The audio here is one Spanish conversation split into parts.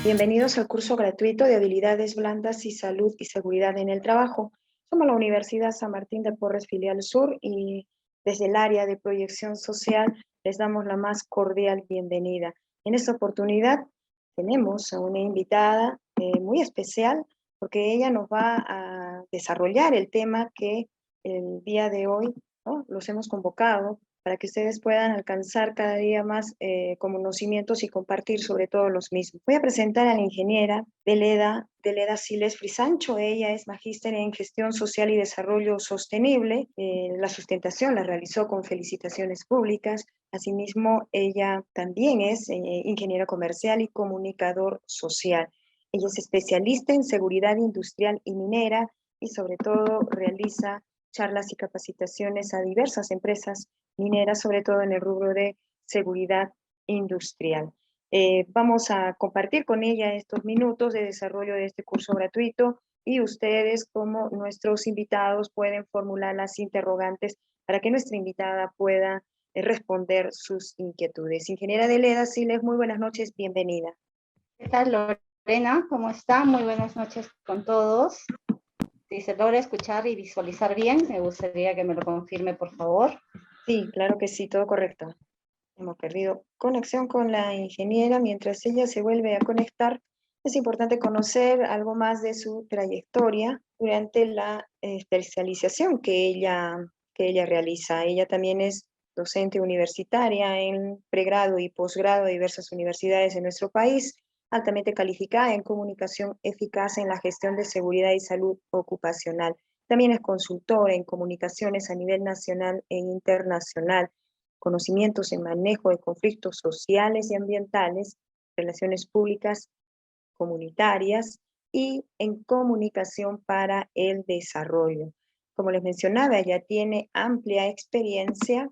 Bienvenidos al curso gratuito de habilidades blandas y salud y seguridad en el trabajo. Somos la Universidad San Martín de Porres Filial Sur y desde el área de proyección social les damos la más cordial bienvenida. En esta oportunidad tenemos a una invitada muy especial porque ella nos va a desarrollar el tema que el día de hoy, ¿no?, los hemos convocado para que ustedes puedan alcanzar cada día más conocimientos y compartir sobre todo los mismos. Voy a presentar a la ingeniera Deleda Siles Frisancho. Ella es magíster en gestión social y desarrollo sostenible. La sustentación la realizó con felicitaciones públicas. Asimismo, ella también es ingeniera comercial y comunicador social. Ella es especialista en seguridad industrial y minera y sobre todo realiza charlas y capacitaciones a diversas empresas mineras, sobre todo en el rubro de seguridad industrial. Vamos a compartir con ella estos minutos de desarrollo de este curso gratuito y ustedes como nuestros invitados pueden formular las interrogantes para que nuestra invitada pueda responder sus inquietudes. Ingeniera Deleda Siles, muy buenas noches, bienvenida. ¿Qué tal, Lorena? ¿Cómo está? Muy buenas noches con todos. Si se logra escuchar y visualizar bien, me gustaría que me lo confirme, por favor. Sí, claro que sí, todo correcto. Hemos perdido conexión con la ingeniera. Mientras ella se vuelve a conectar, es importante conocer algo más de su trayectoria durante la especialización que ella realiza. Ella también es docente universitaria en pregrado y posgrado de diversas universidades en nuestro país, altamente calificada en comunicación eficaz en la gestión de seguridad y salud ocupacional. También es consultora en comunicaciones a nivel nacional e internacional, conocimientos en manejo de conflictos sociales y ambientales, relaciones públicas comunitarias y en comunicación para el desarrollo. Como les mencionaba, ella tiene amplia experiencia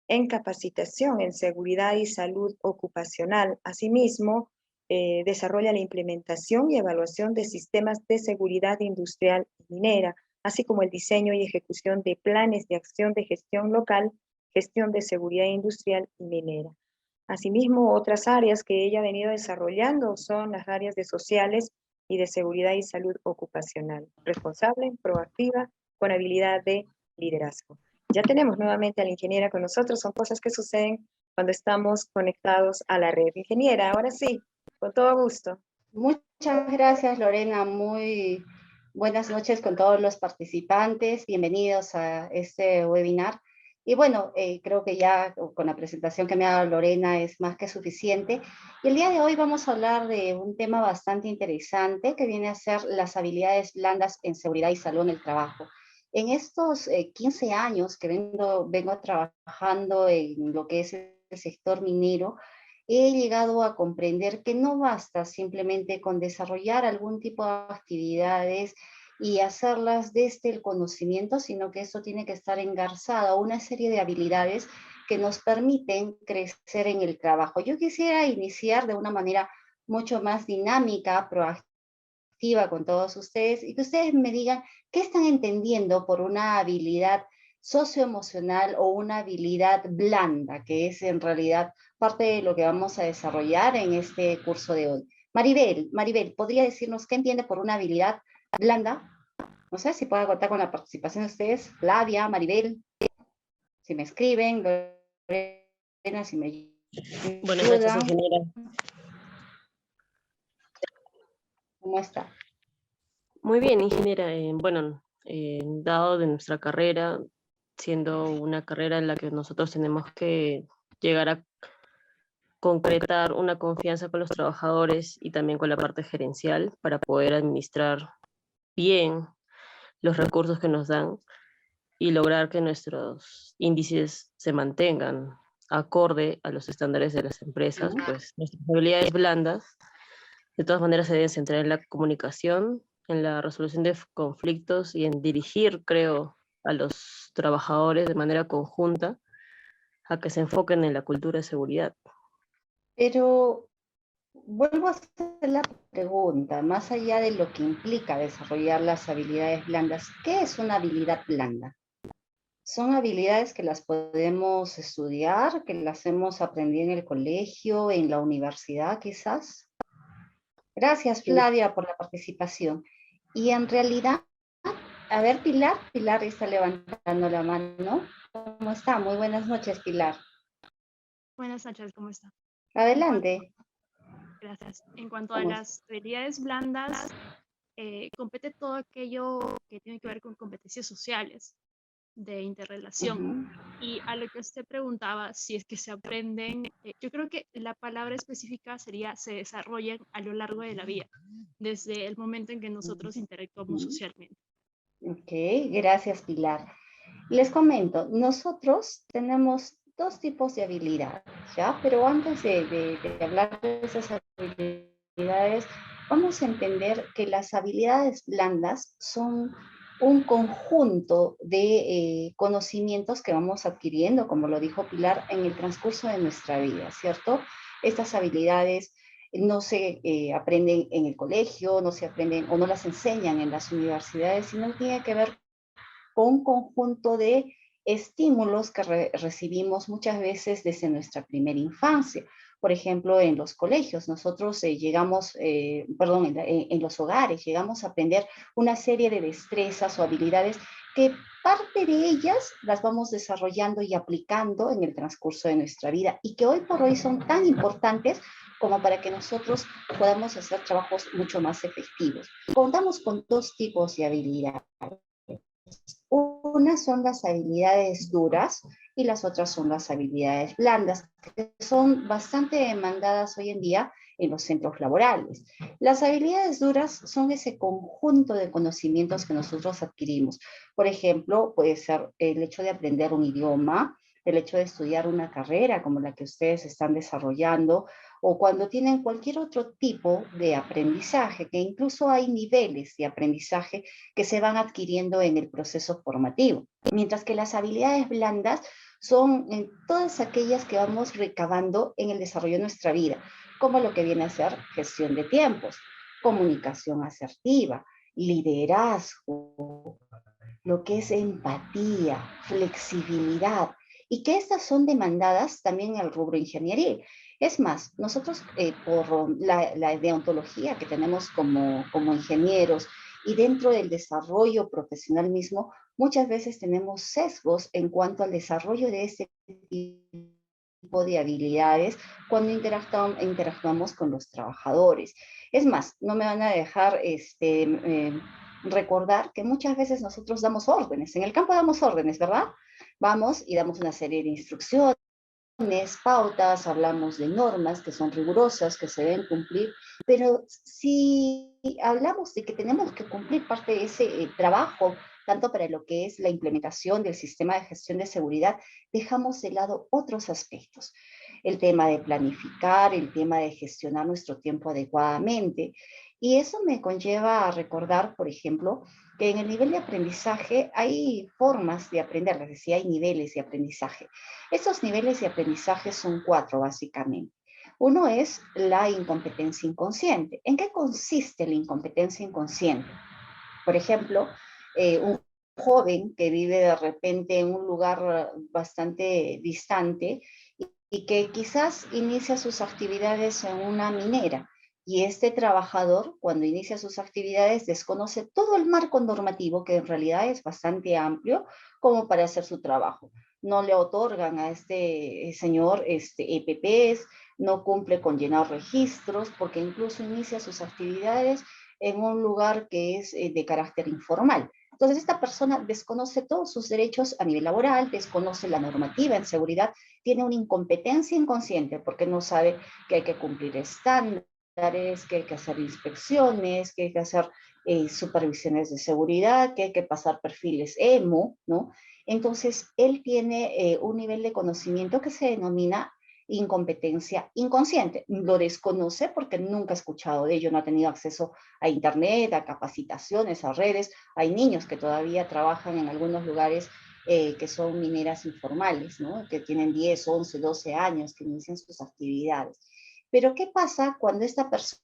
en capacitación en seguridad y salud ocupacional. Asimismo, desarrolla la implementación y evaluación de sistemas de seguridad industrial y minera, así como el diseño y ejecución de planes de acción de gestión local, gestión de seguridad industrial y minera. Asimismo, otras áreas que ella ha venido desarrollando son las áreas de sociales y de seguridad y salud ocupacional. Responsable, proactiva, con habilidad de liderazgo. Ya tenemos nuevamente a la ingeniera con nosotros. Son cosas que suceden cuando estamos conectados a la red. Ingeniera, ahora sí, con todo gusto. Muchas gracias, Lorena. Muy buenas noches con todos los participantes. Bienvenidos a este webinar. Y bueno, creo que ya con la presentación que me ha dado Lorena es más que suficiente. Y el día de hoy vamos a hablar de un tema bastante interesante que viene a ser las habilidades blandas en seguridad y salud en el trabajo. En estos 15 años que vengo trabajando en lo que es el sector minero, he llegado a comprender que no basta simplemente con desarrollar algún tipo de actividades y hacerlas desde el conocimiento, sino que eso tiene que estar engarzado a una serie de habilidades que nos permiten crecer en el trabajo. Yo quisiera iniciar de una manera mucho más dinámica, proactiva con todos ustedes y que ustedes me digan qué están entendiendo por una habilidad socioemocional o una habilidad blanda, que es en realidad parte de lo que vamos a desarrollar en este curso de hoy. Maribel, ¿podría decirnos qué entiende por una habilidad blanda? No sé si puedo contar con la participación de ustedes. Flavia, Maribel, si me escriben, Lorena, si me Buenas noches, ayudan. ingeniera. ¿Cómo está? Muy bien, ingeniera. Dado de nuestra carrera, siendo una carrera en la que nosotros tenemos que llegar a concretar una confianza con los trabajadores y también con la parte gerencial para poder administrar bien los recursos que nos dan y lograr que nuestros índices se mantengan acorde a los estándares de las empresas, pues nuestras habilidades blandas de todas maneras se deben centrar en la comunicación, en la resolución de conflictos y en dirigir, creo, a los trabajadores de manera conjunta a que se enfoquen en la cultura de seguridad. Pero vuelvo a hacer la pregunta, más allá de lo que implica desarrollar las habilidades blandas, ¿qué es una habilidad blanda? ¿Son habilidades que las podemos estudiar, que las hemos aprendido en el colegio, en la universidad quizás? Gracias, Flavia, por la participación. Y en realidad, a ver, Pilar está levantando la mano. ¿Cómo está? Muy buenas noches, Pilar. Buenas noches, ¿cómo está? Adelante. Gracias. En cuanto a las habilidades blandas, compete todo aquello que tiene que ver con competencias sociales, de interrelación. Y a lo que usted preguntaba, si es que se aprenden, yo creo que la palabra específica sería se desarrollan a lo largo de la vida, desde el momento en que nosotros interactuamos socialmente. Ok, gracias, Pilar. Les comento, nosotros tenemos dos tipos de habilidades, ¿ya? Pero antes de hablar de esas habilidades, vamos a entender que las habilidades blandas son un conjunto de conocimientos que vamos adquiriendo, como lo dijo Pilar, en el transcurso de nuestra vida, ¿cierto? Estas habilidades no se aprenden en el colegio, no se aprenden o no las enseñan en las universidades, sino tiene que ver con un conjunto de estímulos que recibimos muchas veces desde nuestra primera infancia. Por ejemplo, en los colegios, nosotros llegamos, perdón, en los hogares, llegamos a aprender una serie de destrezas o habilidades que parte de ellas las vamos desarrollando y aplicando en el transcurso de nuestra vida y que hoy por hoy son tan importantes como para que nosotros podamos hacer trabajos mucho más efectivos. Contamos con dos tipos de habilidades. Unas son las habilidades duras y las otras son las habilidades blandas, que son bastante demandadas hoy en día en los centros laborales. Las habilidades duras son ese conjunto de conocimientos que nosotros adquirimos. Por ejemplo, puede ser el hecho de aprender un idioma, el hecho de estudiar una carrera como la que ustedes están desarrollando, o cuando tienen cualquier otro tipo de aprendizaje, que incluso hay niveles de aprendizaje que se van adquiriendo en el proceso formativo. Mientras que las habilidades blandas son todas aquellas que vamos recabando en el desarrollo de nuestra vida, como lo que viene a ser gestión de tiempos, comunicación asertiva, liderazgo, lo que es empatía, flexibilidad, y que estas son demandadas también en el rubro ingenieril. Es más, nosotros por la deontología que tenemos como ingenieros y dentro del desarrollo profesional mismo, muchas veces tenemos sesgos en cuanto al desarrollo de este tipo de habilidades cuando interactuamos con los trabajadores. Es más, no me van a dejar recordar que muchas veces nosotros damos órdenes, en el campo damos órdenes, ¿verdad? Vamos y damos una serie de instrucciones, pautas, hablamos de normas que son rigurosas, que se deben cumplir, pero si hablamos de que tenemos que cumplir parte de ese trabajo, tanto para lo que es la implementación del sistema de gestión de seguridad, dejamos de lado otros aspectos. El tema de planificar, el tema de gestionar nuestro tiempo adecuadamente. Y eso me conlleva a recordar, por ejemplo, que en el nivel de aprendizaje hay formas de aprender, les decía, hay niveles de aprendizaje. Estos niveles de aprendizaje son 4, básicamente. Uno es la incompetencia inconsciente. ¿En qué consiste la incompetencia inconsciente? Por ejemplo, un joven que vive de repente en un lugar bastante distante y que quizás inicia sus actividades en una minera. Y este trabajador, cuando inicia sus actividades, desconoce todo el marco normativo, que en realidad es bastante amplio, como para hacer su trabajo. No le otorgan a este señor EPPs, no cumple con llenar registros, porque incluso inicia sus actividades en un lugar que es de carácter informal. Entonces, esta persona desconoce todos sus derechos a nivel laboral, desconoce la normativa en seguridad, tiene una incompetencia inconsciente porque no sabe que hay que cumplir estándares, que hay que hacer inspecciones, que hay que hacer supervisiones de seguridad, que hay que pasar perfiles EMO, ¿no? Entonces, él tiene un nivel de conocimiento que se denomina incompetencia inconsciente. Lo desconoce porque nunca ha escuchado de ello, no ha tenido acceso a internet, a capacitaciones, a redes. Hay niños que todavía trabajan en algunos lugares que son mineras informales, ¿no? Que tienen 10, 11, 12 años, que inician sus actividades. Pero ¿qué pasa cuando esta persona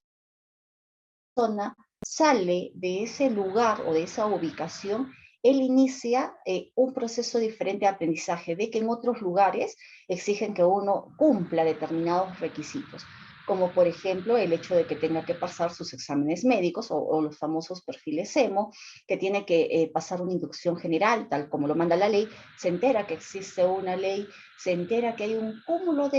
sale de ese lugar o de esa ubicación? Él inicia un proceso diferente de aprendizaje, ve que en otros lugares exigen que uno cumpla determinados requisitos. como por ejemplo el hecho de que tenga que pasar sus exámenes médicos o los famosos perfiles EMO, que tiene que pasar una inducción general, tal como lo manda la ley, se entera que existe una ley, se entera que hay un cúmulo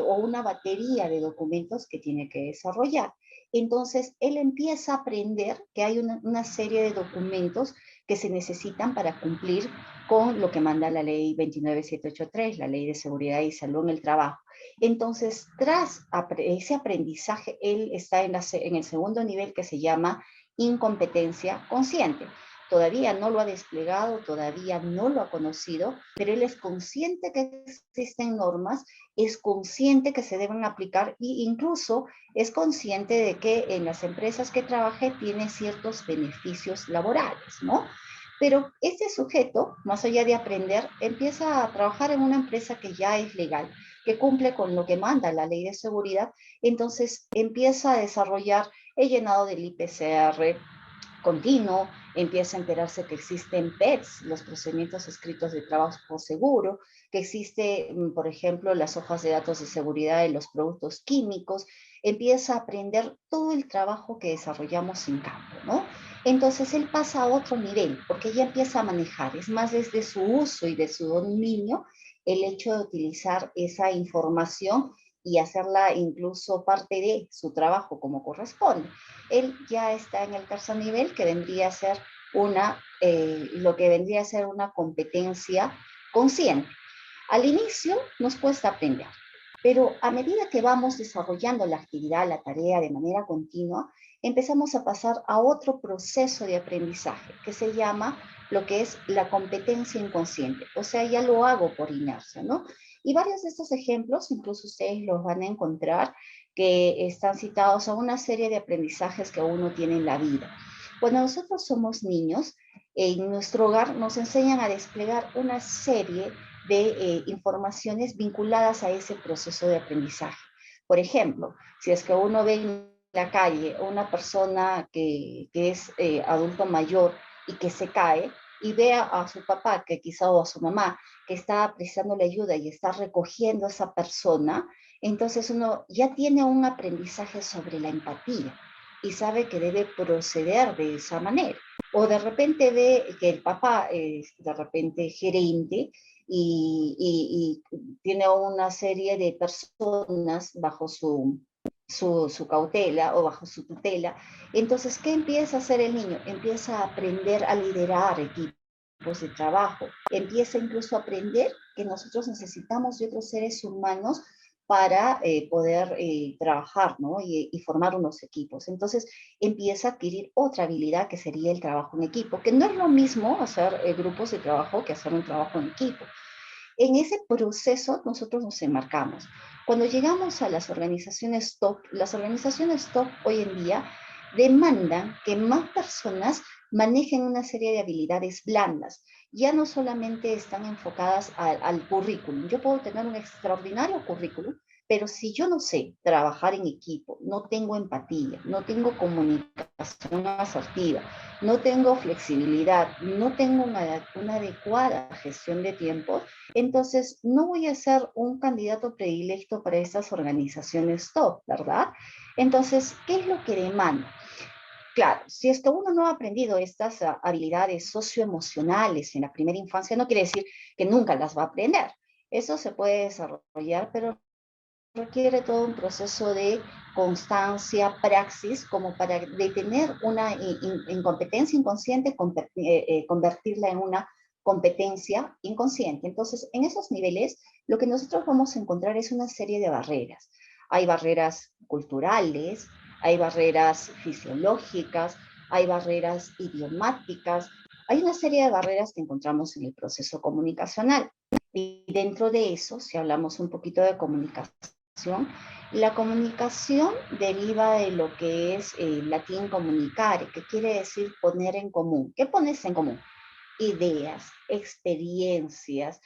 o una batería de documentos que tiene que desarrollar. Entonces, él empieza a aprender que hay una serie de documentos que se necesitan para cumplir con lo que manda la ley 29783, la ley de seguridad y salud en el trabajo. Entonces, tras ese aprendizaje, él está en el segundo nivel que se llama incompetencia consciente. Todavía no lo ha desplegado, todavía no lo ha conocido, pero él es consciente que existen normas, es consciente que se deben aplicar e incluso es consciente de que en las empresas que trabaje tiene ciertos beneficios laborales, ¿no? Pero este sujeto, más allá de aprender, empieza a trabajar en una empresa que ya es legal, que cumple con lo que manda la ley de seguridad, entonces empieza a desarrollar el llenado del IPCR continuo, empieza a enterarse que existen PETs, los procedimientos escritos de trabajo seguro, que existe, por ejemplo, las hojas de datos de seguridad de los productos químicos, empieza a aprender todo el trabajo que desarrollamos en campo, ¿no? Entonces él pasa a otro nivel, porque ya empieza a manejar, es más desde su uso y de su dominio, el hecho de utilizar esa información y hacerla incluso parte de su trabajo como corresponde. Él ya está en el tercer nivel, que vendría a ser lo que vendría a ser una competencia consciente. Al inicio nos cuesta aprender, pero a medida que vamos desarrollando la actividad, la tarea de manera continua, empezamos a pasar a otro proceso de aprendizaje que se llama lo que es la competencia inconsciente. O sea, ya lo hago por inercia, ¿no? Y varios de estos ejemplos, incluso ustedes los van a encontrar, que están citados a una serie de aprendizajes que uno tiene en la vida. Cuando nosotros somos niños, en nuestro hogar nos enseñan a desplegar una serie de informaciones vinculadas a ese proceso de aprendizaje. Por ejemplo, si es que uno ve en la calle una persona que es adulto mayor y que se cae, y ve a su papá, que quizá o a su mamá, que está prestando la ayuda y está recogiendo a esa persona, entonces uno ya tiene un aprendizaje sobre la empatía y sabe que debe proceder de esa manera. O de repente ve que el papá es de repente gerente y tiene una serie de personas bajo su cautela o bajo su tutela. Entonces, ¿qué empieza a hacer el niño? Empieza a aprender a liderar equipos de trabajo, empieza incluso a aprender que nosotros necesitamos de otros seres humanos para poder trabajar, ¿no? Y formar unos equipos. Entonces empieza a adquirir otra habilidad que sería el trabajo en equipo, que no es lo mismo hacer grupos de trabajo que hacer un trabajo en equipo. En ese proceso nosotros nos enmarcamos. Cuando llegamos a las organizaciones top hoy en día demandan que más personas manejen una serie de habilidades blandas. Ya no solamente están enfocadas al currículum. Yo puedo tener un extraordinario currículum, pero si yo no sé trabajar en equipo, no tengo empatía, no tengo comunicación asertiva, no tengo flexibilidad, no tengo una adecuada gestión de tiempo, entonces no voy a ser un candidato predilecto para estas organizaciones top, ¿verdad? Entonces, ¿qué es lo que demanda? Claro, si es que uno no ha aprendido estas habilidades socioemocionales en la primera infancia, no quiere decir que nunca las va a aprender. Eso se puede desarrollar, pero requiere todo un proceso de constancia, praxis, como para detener una incompetencia inconsciente, convertirla en una competencia inconsciente. Entonces, en esos niveles, lo que nosotros vamos a encontrar es una serie de barreras. Hay barreras culturales, hay barreras fisiológicas, hay barreras idiomáticas, hay una serie de barreras que encontramos en el proceso comunicacional. Y dentro de eso, si hablamos un poquito de comunicación, la comunicación deriva de lo que es el latín comunicare, que quiere decir poner en común. ¿Qué pones en común? Ideas, experiencias,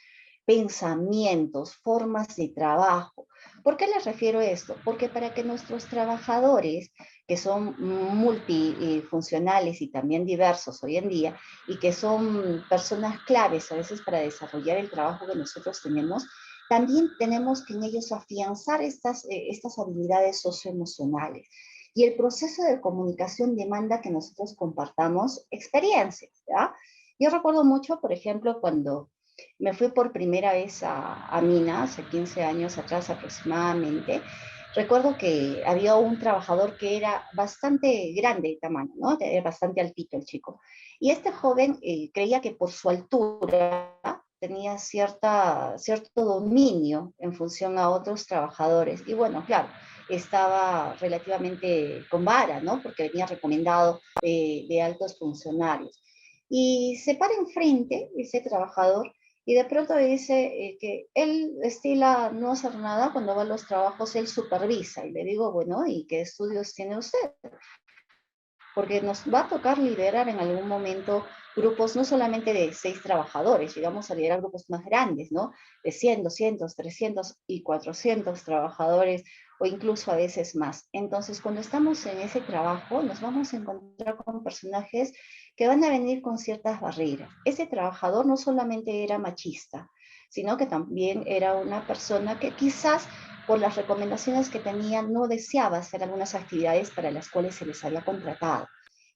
pensamientos, formas de trabajo. ¿Por qué les refiero a esto? Porque para que nuestros trabajadores, que son multifuncionales y también diversos hoy en día, y que son personas claves a veces para desarrollar el trabajo que nosotros tenemos, también tenemos que en ellos afianzar estas habilidades socioemocionales. Y el proceso de comunicación demanda que nosotros compartamos experiencias, ¿ya? Yo recuerdo mucho, por ejemplo, cuando me fui por primera vez a Mina, hace 15 años atrás aproximadamente. Recuerdo que había un trabajador que era bastante grande de tamaño, ¿no? Era bastante altito el chico. Y este joven creía que por su altura tenía cierto dominio en función a otros trabajadores. Y bueno, claro, estaba relativamente con vara, ¿no? Porque venía recomendado de altos funcionarios. Y se para enfrente ese trabajador y de pronto dice que él estila no hacer nada cuando va a los trabajos, él supervisa. Y le digo, bueno, ¿y qué estudios tiene usted? Porque nos va a tocar liderar en algún momento grupos no solamente de 6 trabajadores, llegamos a liderar grupos más grandes, ¿no? De 100, 200, 300 y 400 trabajadores, o incluso a veces más. Entonces, cuando estamos en ese trabajo, nos vamos a encontrar con personajes que van a venir con ciertas barreras. Ese trabajador no solamente era machista, sino que también era una persona que quizás por las recomendaciones que tenía, no deseaba hacer algunas actividades para las cuales se les había contratado.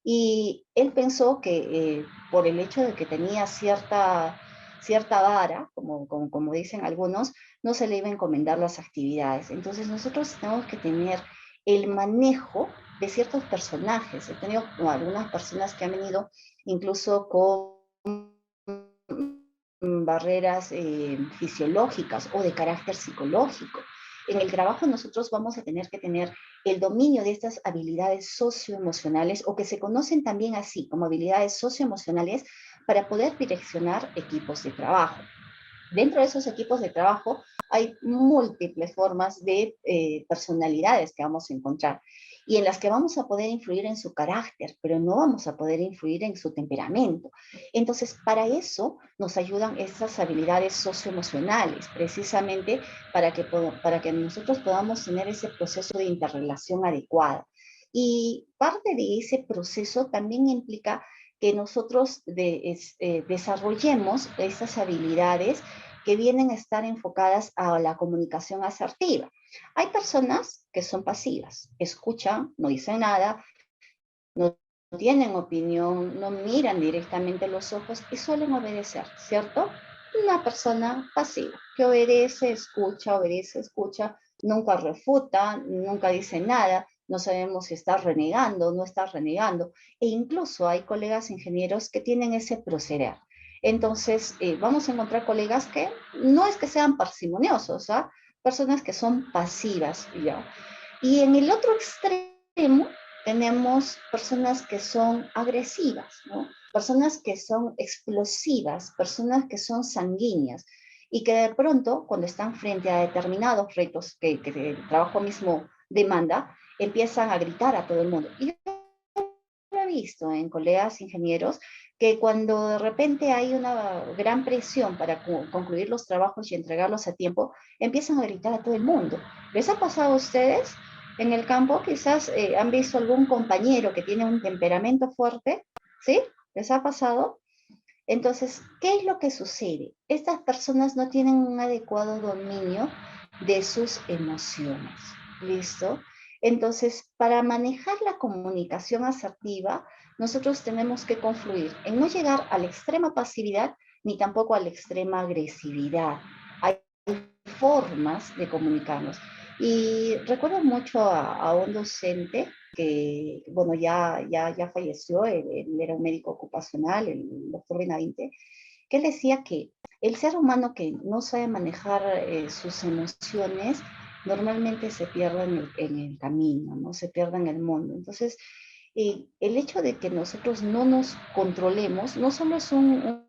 Y él pensó que por el hecho de que tenía cierta vara, como dicen algunos, no se le iba a encomendar las actividades. Entonces nosotros tenemos que tener el manejo de ciertos personajes. He tenido algunas personas que han venido incluso con barreras fisiológicas o de carácter psicológico. En el trabajo nosotros vamos a tener que tener el dominio de estas habilidades socioemocionales, o que se conocen también así como habilidades socioemocionales, para poder direccionar equipos de trabajo. Dentro de esos equipos de trabajo hay múltiples formas de personalidades que vamos a encontrar y en las que vamos a poder influir en su carácter, pero no vamos a poder influir en su temperamento. Entonces, para eso nos ayudan estas habilidades socioemocionales, precisamente para que nosotros podamos tener ese proceso de interrelación adecuada. Y parte de ese proceso también implica que nosotros desarrollemos estas habilidades que vienen a estar enfocadas a la comunicación asertiva. Hay personas que son pasivas, escuchan, no dicen nada, no tienen opinión, no miran directamente los ojos y suelen obedecer, ¿cierto? Una persona pasiva, que obedece, escucha, nunca refuta, nunca dice nada, no sabemos si está renegando o no está renegando, e incluso hay colegas ingenieros que tienen ese proceder. Entonces, vamos a encontrar colegas que no es que sean parsimoniosos, ¿ah? Personas que son pasivas, ¿ya? Y en el otro extremo tenemos personas que son agresivas, ¿no? Personas que son explosivas, personas que son sanguíneas y que de pronto, cuando están frente a determinados retos que el trabajo mismo demanda, empiezan a gritar a todo el mundo. Y he visto en colegas ingenieros que cuando de repente hay una gran presión para concluir los trabajos y entregarlos a tiempo, empiezan a gritar a todo el mundo. ¿Les ha pasado a ustedes? En el campo quizás han visto algún compañero que tiene un temperamento fuerte, ¿sí? ¿Les ha pasado? Entonces, ¿qué es lo que sucede? Estas personas no tienen un adecuado dominio de sus emociones, ¿listo? Entonces, para manejar la comunicación asertiva, nosotros tenemos que confluir en no llegar a la extrema pasividad ni tampoco a la extrema agresividad. Hay formas de comunicarnos. Y recuerdo mucho a un docente que, bueno, ya falleció, él era un médico ocupacional, el doctor Benavente, que él decía que el ser humano que no sabe manejar sus emociones, normalmente se pierde en el camino, ¿no? Se pierde en el mundo. Entonces, el hecho de que nosotros no nos controlemos, no solo es un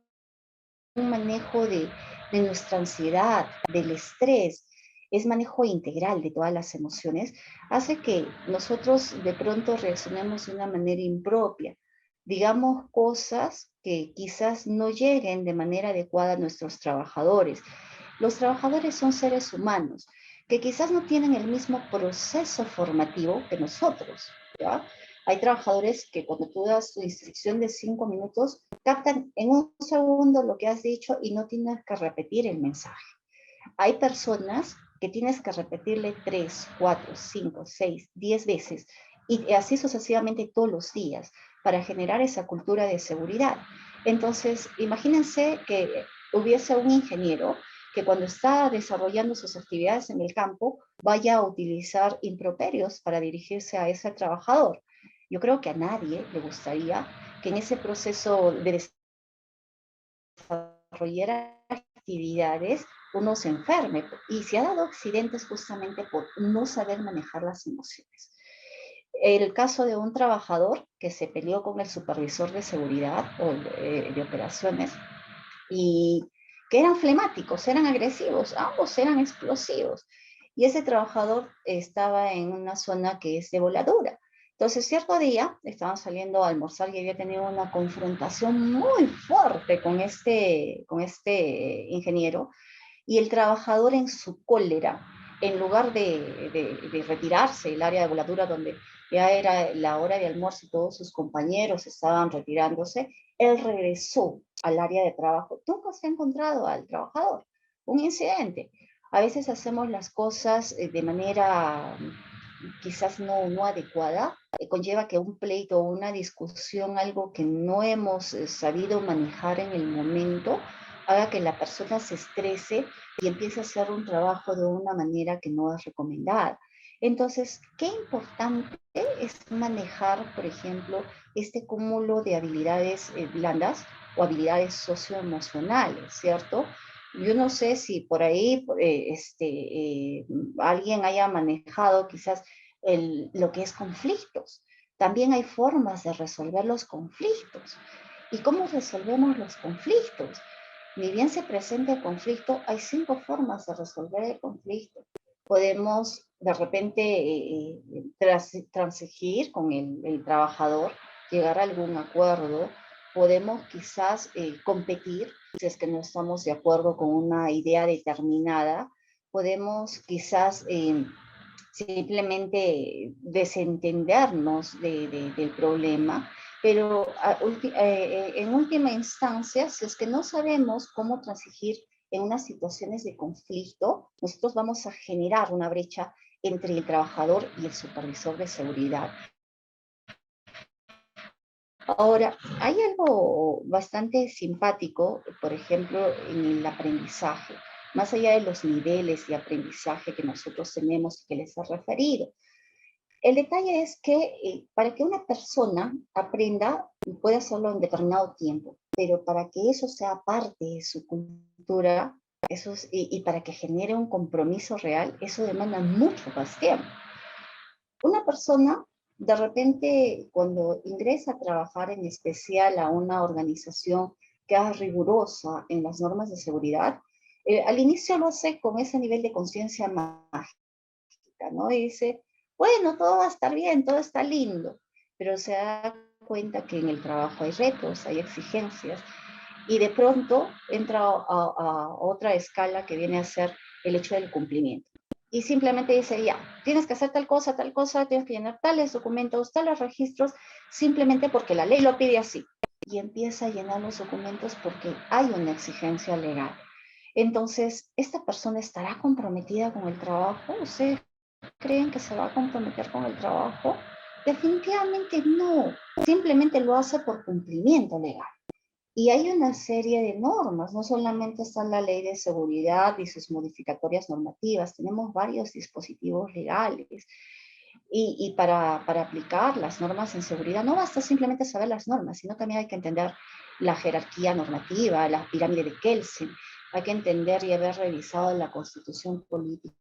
manejo de nuestra ansiedad, del estrés, es manejo integral de todas las emociones, hace que nosotros de pronto reaccionemos de una manera impropia, digamos cosas que quizás no lleguen de manera adecuada a nuestros trabajadores. Los trabajadores son seres humanos que quizás no tienen el mismo proceso formativo que nosotros, ¿ya? Hay trabajadores que cuando tú das tu instrucción de 5 minutos, captan en un segundo lo que has dicho y no tienes que repetir el mensaje. hay personas que tienes que repetirle 3, 4, 5, 6, 10 veces, y así sucesivamente todos los días, para generar esa cultura de seguridad. Entonces, imagínense que hubiese un ingeniero que cuando está desarrollando sus actividades en el campo, vaya a utilizar improperios para dirigirse a ese trabajador. Yo creo que a nadie le gustaría que en ese proceso de desarrollar actividades uno se enferme, y se ha dado accidentes justamente por no saber manejar las emociones. El caso de un trabajador que se peleó con el supervisor de seguridad o de operaciones, y que eran flemáticos, eran agresivos, ambos eran explosivos. Y ese trabajador estaba en una zona que es de voladura. Entonces, cierto día, estaban saliendo a almorzar y había tenido una confrontación muy fuerte con este ingeniero, y el trabajador en su cólera, en lugar de retirarse del área de voladura donde ya era la hora de almuerzo y todos sus compañeros estaban retirándose, él regresó al área de trabajo. Nunca se ha encontrado al trabajador. Un incidente. A veces hacemos las cosas de manera quizás no adecuada, conlleva que un pleito o una discusión, algo que no hemos sabido manejar en el momento, haga que la persona se estrese y empiece a hacer un trabajo de una manera que no es recomendada. Entonces, qué importante es manejar, por ejemplo, este cúmulo de habilidades blandas o habilidades socioemocionales, ¿cierto? Yo no sé si por ahí alguien haya manejado quizás lo que es conflictos. También hay formas de resolver los conflictos. ¿Y cómo resolvemos los conflictos? Ni bien se presenta el conflicto, hay 5 formas de resolver el conflicto. Podemos de repente transigir con el trabajador, llegar a algún acuerdo. Podemos quizás competir si es que no estamos de acuerdo con una idea determinada. Podemos quizás simplemente desentendernos del problema, pero en última instancia, si es que no sabemos cómo transigir en unas situaciones de conflicto, nosotros vamos a generar una brecha entre el trabajador y el supervisor de seguridad. Ahora, hay algo bastante simpático, por ejemplo, en el aprendizaje, más allá de los niveles de aprendizaje que nosotros tenemos y que les he referido. El detalle es que para que una persona aprenda, puede hacerlo en determinado tiempo, pero para que eso sea parte de su cultura, y para que genere un compromiso real, eso demanda mucho más tiempo. Una persona, de repente, cuando ingresa a trabajar en especial a una organización que es rigurosa en las normas de seguridad, al inicio lo hace con ese nivel de conciencia mágica, ¿no? Y dice, bueno, todo va a estar bien, todo está lindo, pero se da cuenta que en el trabajo hay retos, hay exigencias, y de pronto entra a otra escala que viene a ser el hecho del cumplimiento. Y simplemente dice, ya, tienes que hacer tal cosa, tienes que llenar tales documentos, tales registros, simplemente porque la ley lo pide así. Y empieza a llenar los documentos porque hay una exigencia legal. Entonces, ¿esta persona estará comprometida con el trabajo? ¿Ustedes creen que se va a comprometer con el trabajo? Definitivamente no. Simplemente lo hace por cumplimiento legal. Y hay una serie de normas, no solamente está la ley de seguridad y sus modificatorias normativas, tenemos varios dispositivos legales. Y para aplicar las normas en seguridad no basta simplemente saber las normas, sino también hay que entender la jerarquía normativa, la pirámide de Kelsen, hay que entender y haber revisado la Constitución Política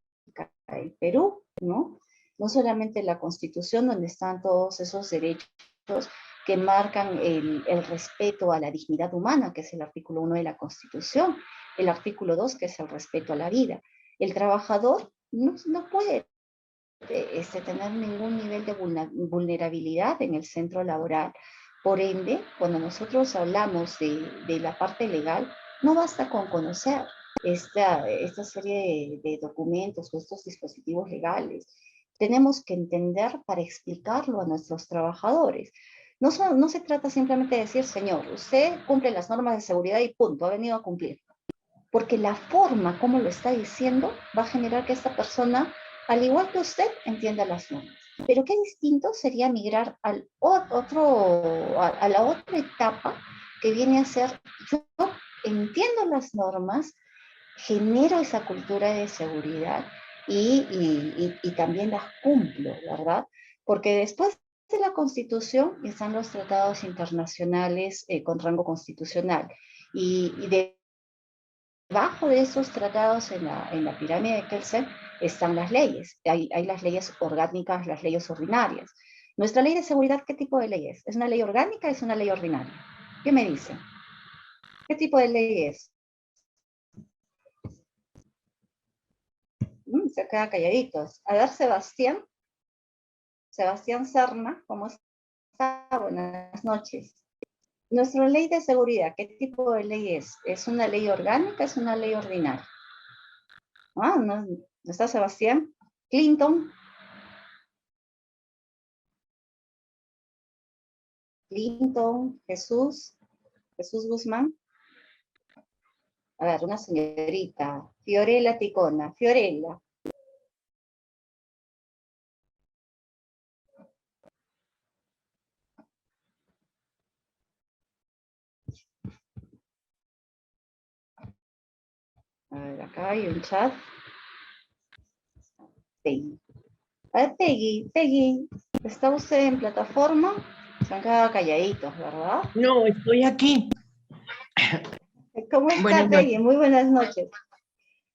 del Perú, ¿no? No solamente la Constitución, donde están todos esos derechos que marcan el respeto a la dignidad humana, que es el artículo 1 de la Constitución, el artículo 2, que es el respeto a la vida. El trabajador no puede tener ningún nivel de vulnerabilidad en el centro laboral. Por ende, cuando nosotros hablamos de la parte legal, no basta con conocer esta serie de documentos o estos dispositivos legales. Tenemos que entender para explicarlo a nuestros trabajadores. No se trata simplemente de decir, señor, usted cumple las normas de seguridad y punto, ha venido a cumplir. porque la forma como lo está diciendo va a generar que esta persona, al igual que usted, entienda las normas. Pero qué distinto sería migrar a la otra etapa que viene a ser, yo entiendo las normas, genero esa cultura de seguridad y también las cumplo, ¿verdad? Porque después de la Constitución están los tratados internacionales con rango constitucional. Y debajo de esos tratados en la pirámide de Kelsen están las leyes. Hay las leyes orgánicas, las leyes ordinarias. Nuestra ley de seguridad, ¿qué tipo de ley es? ¿Es una ley orgánica o es una ley ordinaria? ¿Qué me dicen? ¿Qué tipo de ley es? Se quedan calladitos. A ver, Sebastián Serna, ¿cómo está? Buenas noches. Nuestra ley de seguridad, ¿qué tipo de ley es? ¿Es una ley orgánica? ¿Es una ley ordinaria? Ah, ¿no está Sebastián? Clinton. Clinton, Jesús Guzmán. A ver, una señorita, Fiorella Ticona. Fiorella. A ver, acá hay un chat. Peggy. A ver, Peggy, ¿está usted en plataforma? Se han quedado calladitos, ¿verdad? No, estoy aquí. ¿Cómo está, Buenas Peggy? noches. Muy buenas noches.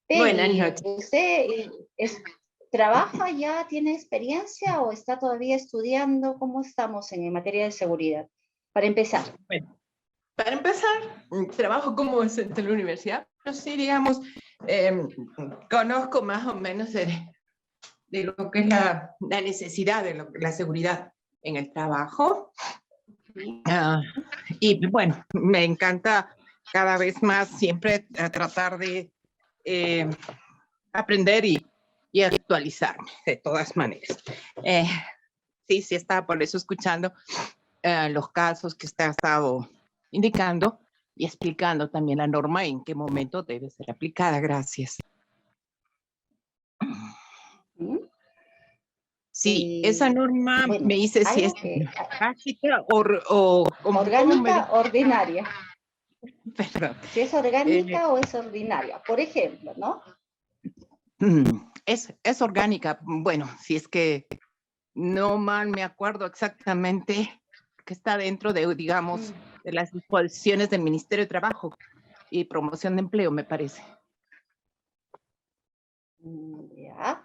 Buenas Peggy, noches. ¿usted trabaja ya, tiene experiencia o está todavía estudiando? ¿Cómo estamos en materia de seguridad? Para empezar. Bueno, para empezar, trabajo como docente en la universidad, pero sí, digamos, conozco más o menos de lo que es la necesidad de la seguridad en el trabajo. Y bueno, me encanta cada vez más siempre tratar de aprender y actualizarme de todas maneras. Sí, estaba por eso escuchando los casos que usted ha estado indicando y explicando también la norma en qué momento debe ser aplicada. Gracias. Sí, esa norma bueno, me dice si es básica o orgánica, ordinaria. Perdón. Si es orgánica o es ordinaria, por ejemplo, ¿no? Es orgánica. Bueno, si es que no mal me acuerdo exactamente que está dentro de, digamos, de las disposiciones del Ministerio de Trabajo y Promoción de Empleo, me parece. Ya.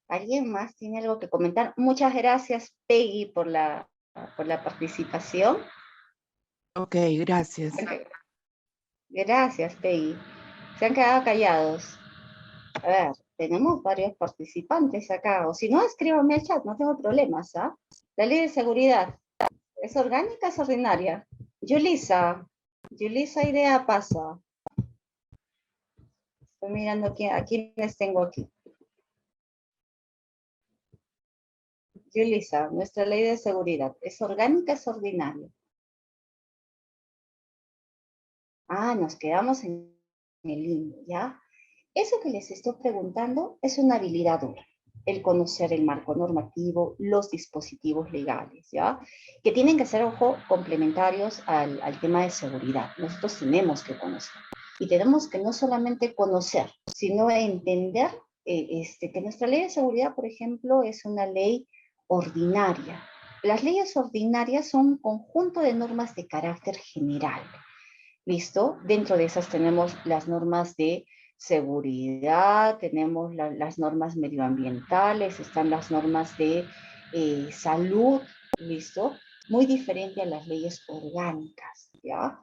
¿Alguien más tiene algo que comentar? Muchas gracias, Peggy, por la participación. Ok, gracias. Gracias, Peggy. Se han quedado callados. A ver, tenemos varios participantes acá. O si no, escríbanme al chat, no tengo problemas, ¿ah? La ley de seguridad, ¿es orgánica o es ordinaria? Yulisa Idea pasa. Estoy mirando a quiénes tengo aquí. Yulisa, nuestra ley de seguridad, ¿es orgánica o es ordinaria? Ah, nos quedamos en el limbo, ¿ya? Eso que les estoy preguntando es una habilidad dura, el conocer el marco normativo, los dispositivos legales, ¿ya? Que tienen que ser, ojo, complementarios al tema de seguridad. Nosotros tenemos que conocer. Y tenemos que no solamente conocer, sino entender que nuestra ley de seguridad, por ejemplo, es una ley ordinaria. Las leyes ordinarias son un conjunto de normas de carácter general. ¿Listo? Dentro de esas tenemos las normas de seguridad, tenemos las normas medioambientales, están las normas de salud, ¿listo? Muy diferente a las leyes orgánicas, ¿ya?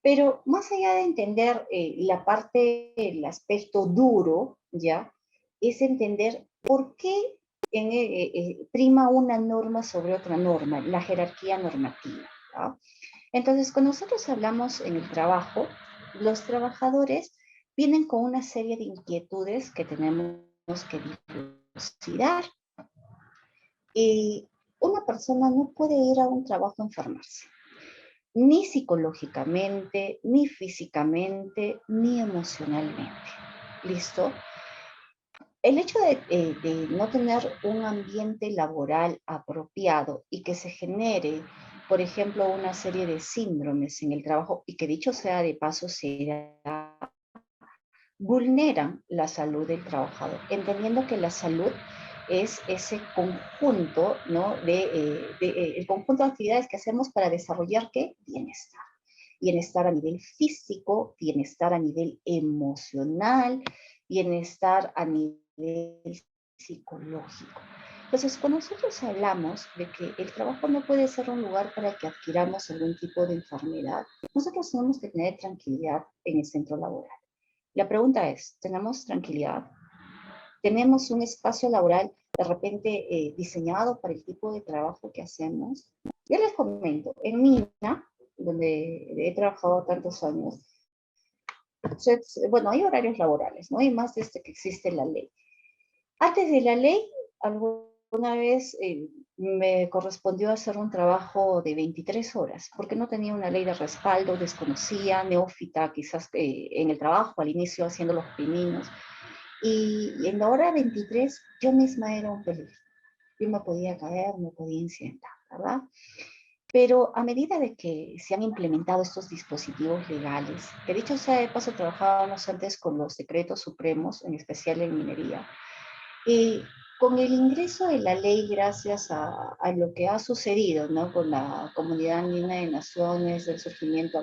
Pero más allá de entender la parte, el aspecto duro, ¿ya? Es entender por qué prima una norma sobre otra norma, la jerarquía normativa, ¿ya? Entonces, cuando nosotros hablamos en el trabajo, los trabajadores vienen con una serie de inquietudes que tenemos que dilucidar. Y una persona no puede ir a un trabajo a enfermarse. ni psicológicamente, ni físicamente, ni emocionalmente. ¿Listo? El hecho de no tener un ambiente laboral apropiado y que se genere, por ejemplo, una serie de síndromes en el trabajo, y que dicho sea de paso, vulneran la salud del trabajador, entendiendo que la salud es ese conjunto, ¿no? El conjunto de actividades que hacemos para desarrollar, ¿qué? Bienestar. Bienestar a nivel físico, bienestar a nivel emocional, bienestar a nivel psicológico. Entonces, cuando nosotros hablamos de que el trabajo no puede ser un lugar para que adquiramos algún tipo de enfermedad, nosotros tenemos que tener tranquilidad en el centro laboral. La pregunta es, ¿tenemos tranquilidad? ¿Tenemos un espacio laboral de repente diseñado para el tipo de trabajo que hacemos? Yo les comento, en Mina, donde he trabajado tantos años, bueno, hay horarios laborales, ¿no? Y más desde que existe la ley. Antes de la ley, alguna vez me correspondió hacer un trabajo de 23 horas, porque no tenía una ley de respaldo, desconocía, neófita quizás en el trabajo, al inicio haciendo los pininos. Y en la hora 23 yo misma era un peligro. Yo me podía caer, me podía incidentar, ¿verdad? Pero a medida de que se han implementado estos dispositivos legales, que dicho sea de paso, trabajábamos antes con los decretos supremos, en especial en minería, y con el ingreso de la ley, gracias a lo que ha sucedido, ¿no? Con la Comunidad Andina de Naciones, el surgimiento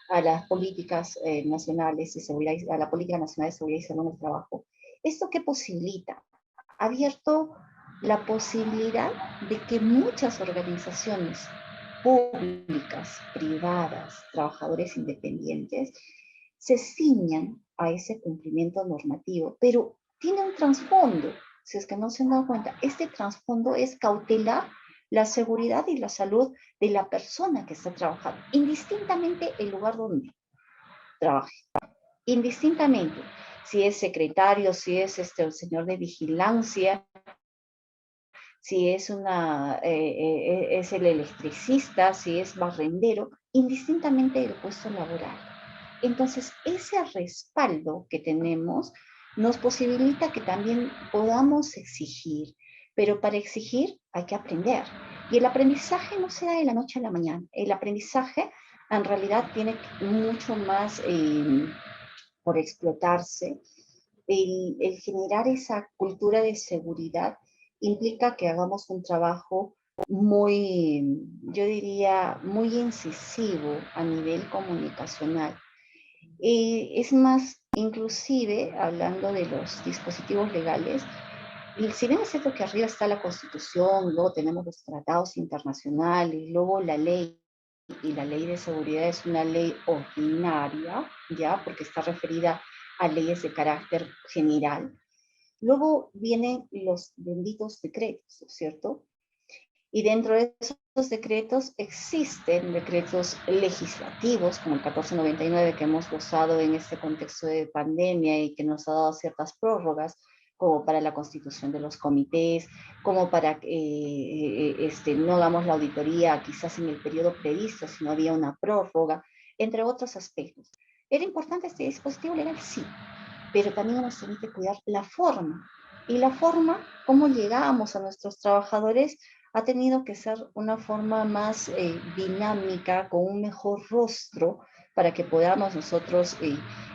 a las políticas nacionales de seguridad, a la Política Nacional de Seguridad y Salud en el Trabajo, ¿esto qué posibilita? Ha abierto la posibilidad de que muchas organizaciones públicas, privadas, trabajadores independientes, se ciñan a ese cumplimiento normativo, pero tiene un trasfondo, si es que no se han dado cuenta. Este trasfondo es cautelar la seguridad y la salud de la persona que está trabajando, indistintamente el lugar donde trabaje, indistintamente si es secretario, si es el señor de vigilancia, si es es el electricista, si es barrendero, indistintamente del puesto laboral. Entonces, ese respaldo que tenemos nos posibilita que también podamos exigir, pero para exigir hay que aprender. Y el aprendizaje no se da de la noche a la mañana. El aprendizaje en realidad tiene mucho más por explotarse. El generar esa cultura de seguridad implica que hagamos un trabajo muy, yo diría, muy incisivo a nivel comunicacional. Es más, inclusive, hablando de los dispositivos legales, y si bien es cierto que arriba está la Constitución, luego tenemos los tratados internacionales, luego la ley, y la ley de seguridad es una ley ordinaria, ¿ya? Porque está referida a leyes de carácter general. Luego vienen los benditos decretos, ¿cierto? Y dentro de esos decretos existen decretos legislativos, como el 1499 que hemos gozado en este contexto de pandemia y que nos ha dado ciertas prórrogas, como para la constitución de los comités, como para que no hagamos la auditoría quizás en el periodo previsto, si no había una prórroga, entre otros aspectos. ¿Era importante este dispositivo legal? Sí, pero también nos tiene que cuidar la forma. Y la forma, cómo llegamos a nuestros trabajadores, ha tenido que ser una forma más dinámica, con un mejor rostro, para que podamos nosotros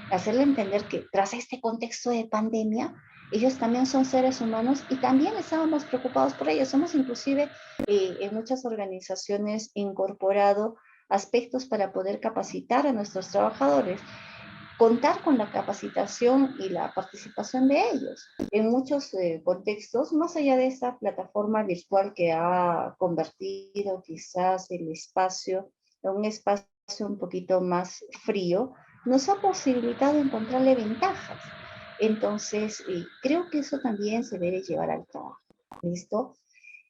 hacerle entender que tras este contexto de pandemia, ellos también son seres humanos y también estábamos preocupados por ellos. Hemos inclusive en muchas organizaciones incorporado aspectos para poder capacitar a nuestros trabajadores, contar con la capacitación y la participación de ellos. En muchos contextos, más allá de esta plataforma virtual que ha convertido quizás el espacio en un espacio un poquito más frío, nos ha posibilitado encontrarle ventajas. Entonces, creo que eso también se debe llevar al trabajo. ¿Listo?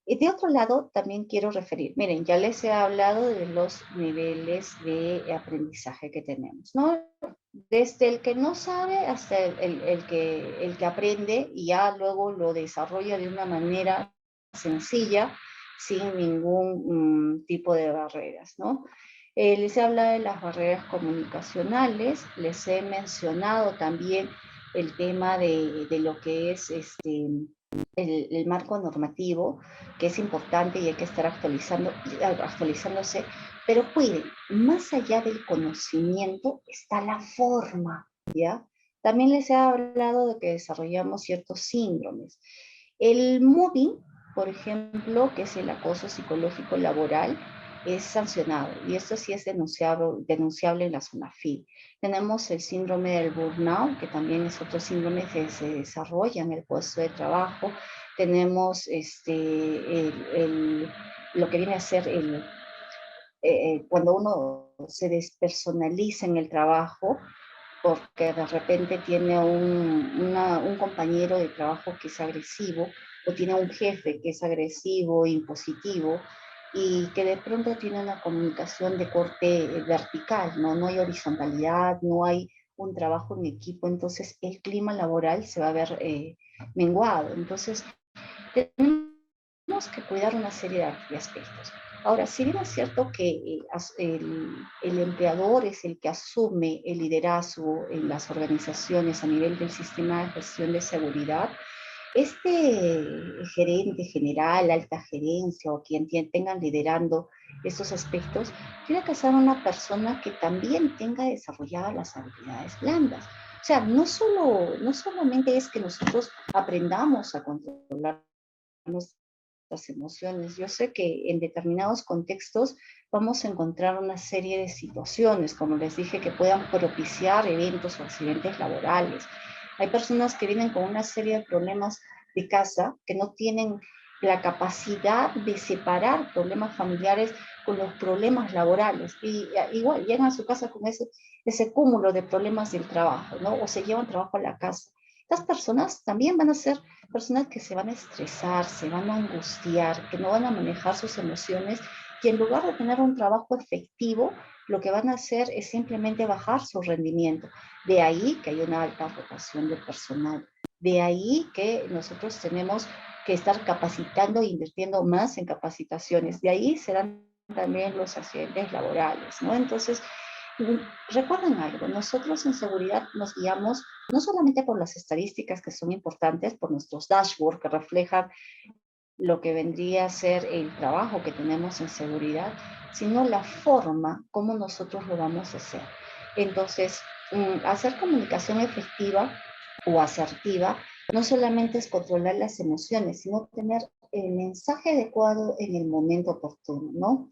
De otro lado, también quiero referir, miren, ya les he hablado de los niveles de aprendizaje que tenemos, ¿no? Desde el que no sabe hasta el que aprende y ya luego lo desarrolla de una manera sencilla, sin ningún tipo de barreras, ¿no? Les he hablado de las barreras comunicacionales, les he mencionado también el tema de lo que es el marco normativo, que es importante y hay que estar actualizándose, pero cuiden, más allá del conocimiento está la forma, ¿ya? También les he hablado de que desarrollamos ciertos síndromes. El mobbing, por ejemplo, que es el acoso psicológico laboral, es sancionado y esto sí es denunciable en la SUNAFIL. Tenemos el síndrome del burnout, que también es otro síndrome que se desarrolla en el puesto de trabajo. Tenemos lo que viene a ser cuando uno se despersonaliza en el trabajo, porque de repente tiene un compañero de trabajo que es agresivo, o tiene un jefe que es agresivo, impositivo, y que de pronto tiene una comunicación de corte vertical, ¿no? No hay horizontalidad, no hay un trabajo en equipo, entonces el clima laboral se va a ver menguado. Entonces, tenemos que cuidar una serie de aspectos. Ahora, si bien es cierto que el empleador es el que asume el liderazgo en las organizaciones a nivel del sistema de gestión de seguridad, este gerente general, alta gerencia o quien tengan liderando estos aspectos, tiene que ser una persona que también tenga desarrolladas las habilidades blandas. O sea, no solamente es que nosotros aprendamos a controlar nuestras emociones. Yo sé que en determinados contextos vamos a encontrar una serie de situaciones, como les dije, que puedan propiciar eventos o accidentes laborales. Hay personas que vienen con una serie de problemas de casa que no tienen la capacidad de separar problemas familiares con los problemas laborales. Y igual llegan a su casa con ese cúmulo de problemas del trabajo, ¿no? O se llevan trabajo a la casa. Estas personas también van a ser personas que se van a estresar, se van a angustiar, que no van a manejar sus emociones y en lugar de tener un trabajo efectivo, lo que van a hacer es simplemente bajar su rendimiento. De ahí que hay una alta rotación de personal. De ahí que nosotros tenemos que estar capacitando e invirtiendo más en capacitaciones. De ahí se dan también los accidentes laborales, ¿no? Entonces, recuerden algo, nosotros en seguridad nos guiamos no solamente por las estadísticas que son importantes, por nuestros dashboards que reflejan lo que vendría a ser el trabajo que tenemos en seguridad, sino la forma como nosotros lo vamos a hacer. Entonces, hacer comunicación efectiva o asertiva no solamente es controlar las emociones, sino tener el mensaje adecuado en el momento oportuno, ¿no?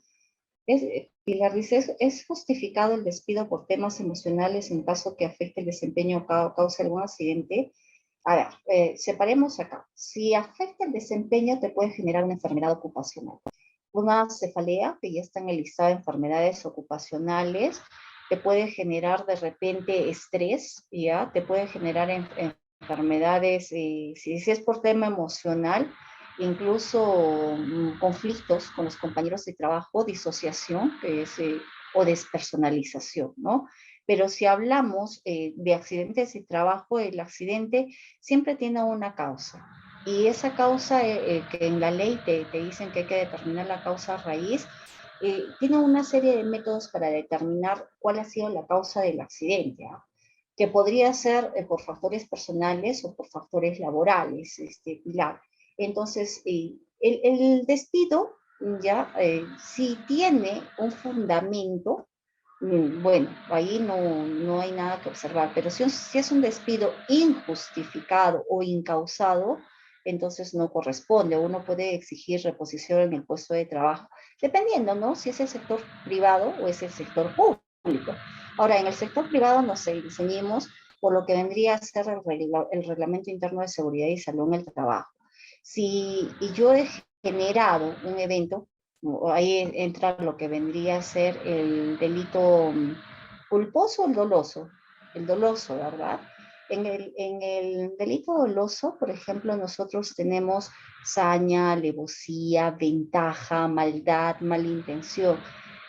Pilar dice, ¿es justificado el despido por temas emocionales en caso que afecte el desempeño o cause algún accidente? A ver, separemos acá. Si afecta el desempeño, te puede generar una enfermedad ocupacional. Una cefalea, que ya está en el listado de enfermedades ocupacionales, te puede generar de repente estrés, ¿ya? Te puede generar enfermedades, si es por tema emocional, incluso conflictos con los compañeros de trabajo, disociación, que es, o despersonalización, ¿no? Pero si hablamos de accidentes de trabajo, el accidente siempre tiene una causa. Y esa causa que en la ley te dicen que hay que determinar la causa raíz, tiene una serie de métodos para determinar cuál ha sido la causa del accidente, ¿eh? Que podría ser por factores personales o por factores laborales, Pilar. Entonces, el despido, ya, si tiene un fundamento, bueno, ahí no hay nada que observar, pero si es un despido injustificado o incausado, entonces no corresponde. Uno puede exigir reposición en el puesto de trabajo, dependiendo, ¿no? Si es el sector privado o es el sector público. Ahora, en el sector privado nos diseñamos por lo que vendría a ser el Reglamento Interno de Seguridad y Salud en el Trabajo. Si yo he generado un evento, ahí entra lo que vendría a ser el delito culposo o el doloso, ¿verdad? En el delito doloso, por ejemplo, nosotros tenemos saña, alevosía, ventaja, maldad, malintención.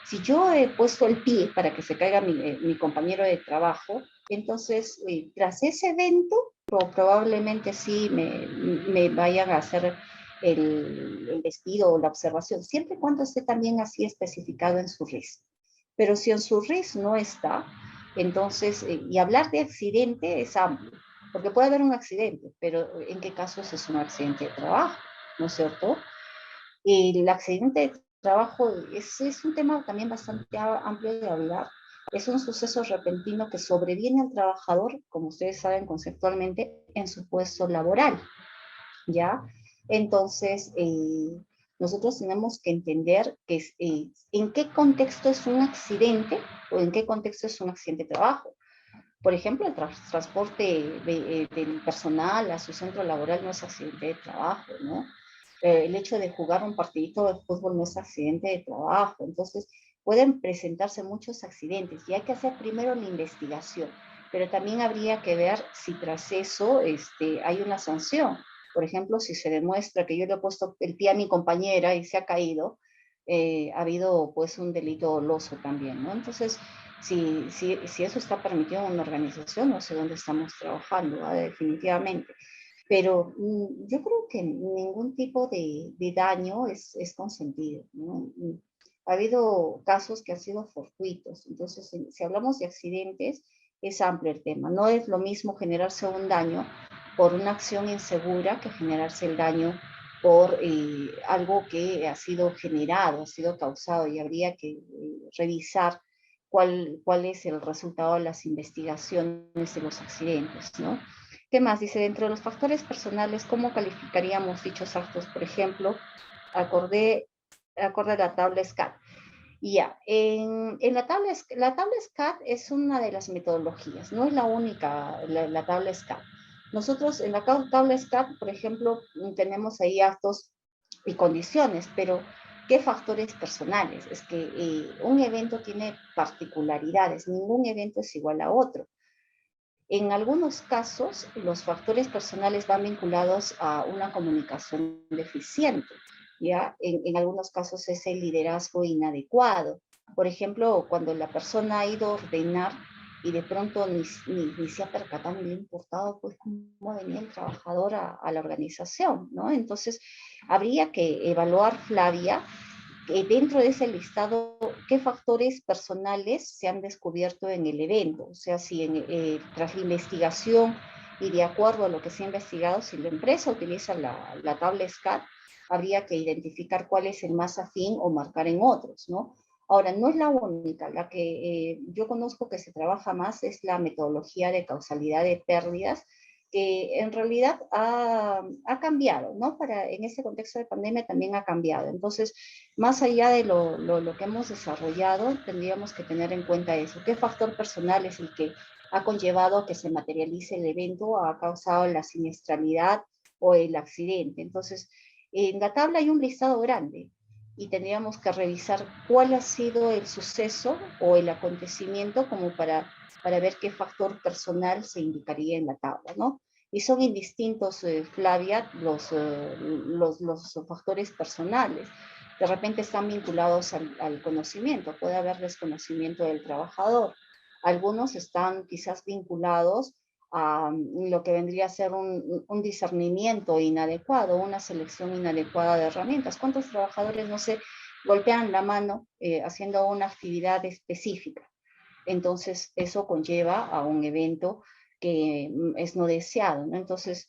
Si yo he puesto el pie para que se caiga mi compañero de trabajo, entonces tras ese evento probablemente sí me vayan a hacer el despido o la observación, siempre y cuando esté también así especificado en su RIS. Pero si en su RIS no está, entonces, y hablar de accidente es amplio, porque puede haber un accidente, pero ¿en qué caso ese es un accidente de trabajo? ¿No es cierto? El accidente de trabajo es un tema también bastante amplio de hablar. Es un suceso repentino que sobreviene al trabajador, como ustedes saben conceptualmente, en su puesto laboral, ¿ya? Entonces, nosotros tenemos que entender que en qué contexto es un accidente o en qué contexto es un accidente de trabajo. Por ejemplo, el transporte del personal a su centro laboral no es accidente de trabajo, ¿no? El hecho de jugar un partidito de fútbol no es accidente de trabajo. Entonces, pueden presentarse muchos accidentes y hay que hacer primero la investigación, pero también habría que ver si tras eso hay una sanción. Por ejemplo, si se demuestra que yo le he puesto el pie a mi compañera y se ha caído, ha habido pues un delito doloso también, ¿no? Entonces, si eso está permitido en una organización, no sé dónde estamos trabajando, definitivamente. Pero yo creo que ningún tipo de daño es consentido, ¿no? Ha habido casos que han sido fortuitos. Entonces, si hablamos de accidentes, es amplio el tema. No es lo mismo generarse un daño por una acción insegura que generarse el daño por algo que ha sido generado, ha sido causado, y habría que revisar cuál es el resultado de las investigaciones de los accidentes, ¿no? ¿Qué más? Dice, dentro de los factores personales, ¿cómo calificaríamos dichos actos? Por ejemplo, acorde a la tabla SCAT. Y ya, en la tabla SCAT es una de las metodologías, no es la única, la tabla SCAT. Nosotros en la tabla SCAT, por ejemplo, tenemos ahí actos y condiciones, pero ¿qué factores personales? Es que un evento tiene particularidades, ningún evento es igual a otro. En algunos casos, los factores personales van vinculados a una comunicación deficiente, ¿ya? En algunos casos es el liderazgo inadecuado. Por ejemplo, cuando la persona ha ido a ordenar y de pronto ni se ha percatado ni le ha importado pues cómo venía el trabajador a la organización, ¿no? Entonces, habría que evaluar, Flavia, dentro de ese listado, ¿qué factores personales se han descubierto en el evento? O sea, si tras la investigación y de acuerdo a lo que se ha investigado, si la empresa utiliza la tabla SCAT, habría que identificar cuál es el más afín o marcar en otros, ¿no? Ahora, no es la única, la que yo conozco que se trabaja más es la metodología de causalidad de pérdidas, que en realidad ha cambiado, ¿no? En este contexto de pandemia también ha cambiado. Entonces, más allá de lo que hemos desarrollado, tendríamos que tener en cuenta eso. ¿Qué factor personal es el que ha conllevado a que se materialice el evento, ha causado la siniestralidad o el accidente? Entonces, en la tabla hay un listado grande y tendríamos que revisar cuál ha sido el suceso o el acontecimiento como para ver qué factor personal se indicaría en la tabla, ¿no? Y son indistintos, Flavia, los factores personales. De repente están vinculados al conocimiento, puede haber desconocimiento del trabajador. Algunos están quizás vinculados a lo que vendría a ser un discernimiento inadecuado, una selección inadecuada de herramientas. ¿Cuántos trabajadores, no sé, golpean la mano haciendo una actividad específica? Entonces, eso conlleva a un evento que es no deseado, ¿no? Entonces,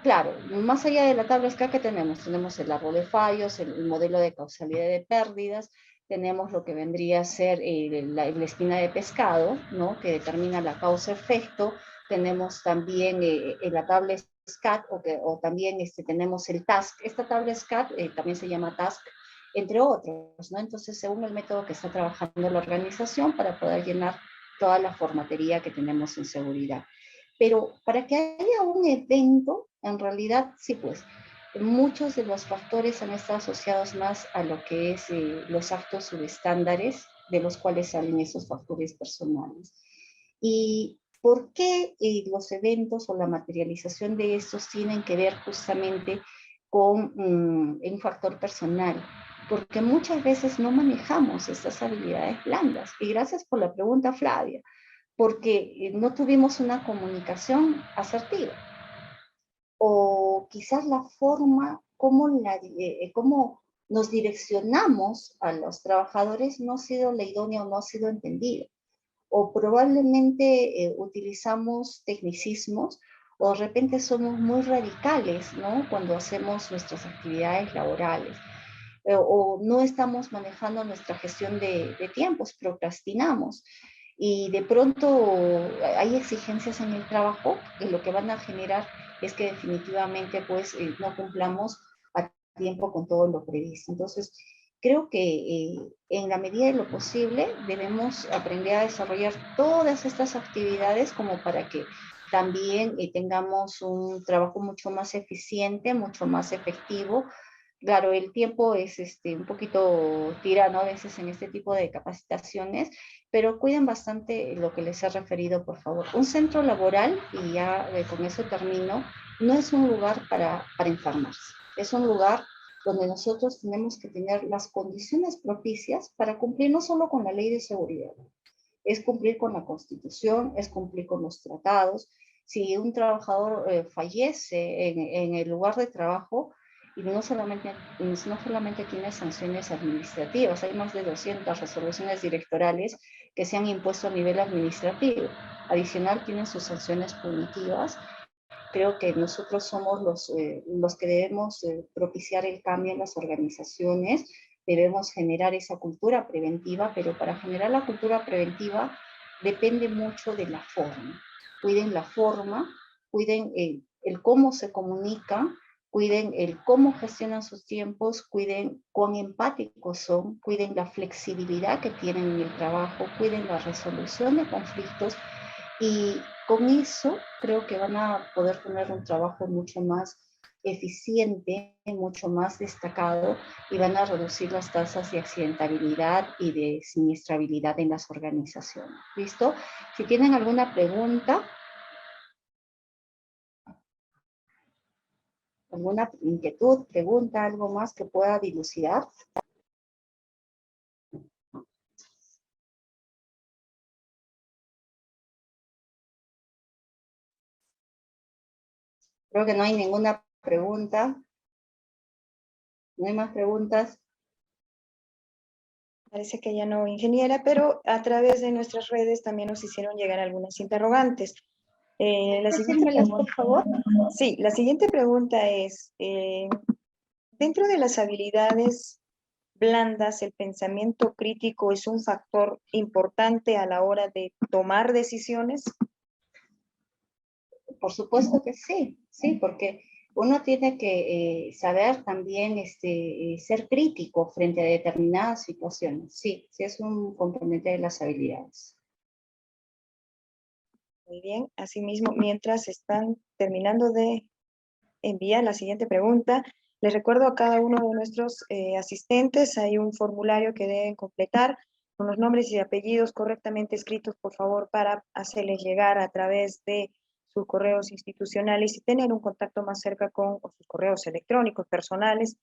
claro, más allá de la tabla SCA que tenemos, tenemos el árbol de fallos, el modelo de causalidad de pérdidas, tenemos lo que vendría a ser la espina de pescado, ¿no? Que determina la causa-efecto, tenemos también la tabla SCAT, o también tenemos el TASC. Esta tabla SCAT también se llama TASC, entre otros, ¿no? Entonces, según el método que está trabajando la organización para poder llenar toda la formatería que tenemos en seguridad. Pero para que haya un evento, en realidad, sí, pues, muchos de los factores han estado asociados más a lo que es los actos subestándares, de los cuales salen esos factores personales. ¿Y por qué los eventos o la materialización de estos tienen que ver justamente con un factor personal? Porque muchas veces no manejamos estas habilidades blandas. Y gracias por la pregunta, Flavia, porque no tuvimos una comunicación asertiva. O quizás la forma como nos direccionamos a los trabajadores no ha sido la idónea o no ha sido entendida. O probablemente utilizamos tecnicismos o de repente somos muy radicales, ¿no? Cuando hacemos nuestras actividades laborales. O no estamos manejando nuestra gestión de tiempos, procrastinamos. Y de pronto hay exigencias en el trabajo que lo que van a generar es que definitivamente pues no cumplamos a tiempo con todo lo previsto. Entonces, creo que en la medida de lo posible debemos aprender a desarrollar todas estas actividades como para que también tengamos un trabajo mucho más eficiente, mucho más efectivo. Claro, el tiempo es un poquito tirano a veces en este tipo de capacitaciones, pero cuiden bastante lo que les he referido, por favor. Un centro laboral, y ya con eso termino, no es un lugar para enfermarse. Es un lugar donde nosotros tenemos que tener las condiciones propicias para cumplir no solo con la ley de seguridad, es cumplir con la Constitución, es cumplir con los tratados. Si un trabajador fallece en el lugar de trabajo, y no solamente tiene sanciones administrativas, hay más de 200 resoluciones directorales que se han impuesto a nivel administrativo. Adicional, tienen sus sanciones punitivas. Creo que nosotros somos los que debemos propiciar el cambio en las organizaciones, debemos generar esa cultura preventiva, pero para generar la cultura preventiva depende mucho de la forma. Cuiden la forma, cuiden el cómo se comunican, cuiden el cómo gestionan sus tiempos, cuiden cuán empáticos son, cuiden la flexibilidad que tienen en el trabajo, cuiden la resolución de conflictos, y con eso creo que van a poder tener un trabajo mucho más eficiente, mucho más destacado, y van a reducir las tasas de accidentabilidad y de siniestrabilidad en las organizaciones. ¿Listo? Si tienen alguna pregunta, alguna inquietud, pregunta, algo más que pueda dilucidar. Creo que no hay ninguna pregunta. ¿No hay más preguntas? Parece que ya no, ingeniera, pero a través de nuestras redes también nos hicieron llegar algunas interrogantes. La siguiente Decírmelas, pregunta, por favor. sí, la siguiente pregunta es, dentro de las habilidades blandas, ¿el pensamiento crítico es un factor importante a la hora de tomar decisiones? Por supuesto que sí, sí, porque uno tiene que saber también ser crítico frente a determinadas situaciones. Sí, sí es un componente de las habilidades. Muy bien, asimismo, mientras están terminando de enviar la siguiente pregunta, les recuerdo a cada uno de nuestros asistentes, hay un formulario que deben completar con los nombres y apellidos correctamente escritos, por favor, para hacerles llegar a través de sus correos institucionales y tener un contacto más cerca con sus correos electrónicos personales